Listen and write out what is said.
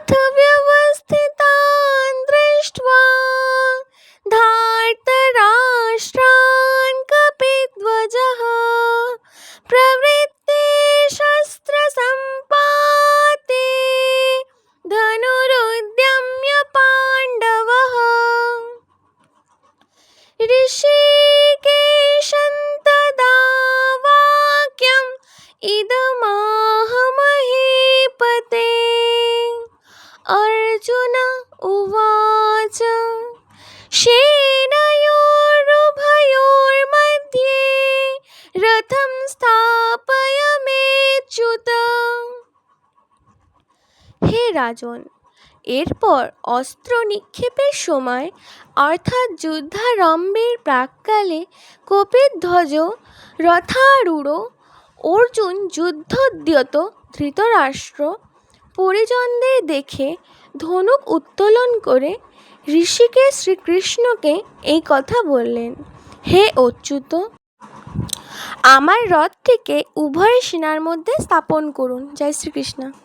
अथ व्यवस्थितान् दृष्ट्वा धार्तराष्ट्रान् कपिध्वजः प्रवृत्ते शस्त्रसम्पाते धनुरुद्यम्य पाण्डवः। ऋषिकेशं तदा वाक्यम् इदमाह महीपते। अर्जुन उवाच सेनयोरुभयोर्मध्ये रथं स्थापयमेच्युत। হে রাজন, এরপর অস্ত্র নিক্ষেপের সময় অর্থাৎ যুদ্ধারম্ভের প্রাক্কালে কপিধ্বজ রথারূঢ় অর্জুন যুদ্ধোদ্যত ধৃতরাষ্ট্র পরিজনদের দেখে ধনুক উত্তোলন করে ঋষিকেশ শ্রীকৃষ্ণকে এই কথা বললেন, হে অচ্যুত, আমার রথটিকে উভয় সেনার মধ্যে স্থাপন করুন। জয় শ্রীকৃষ্ণ।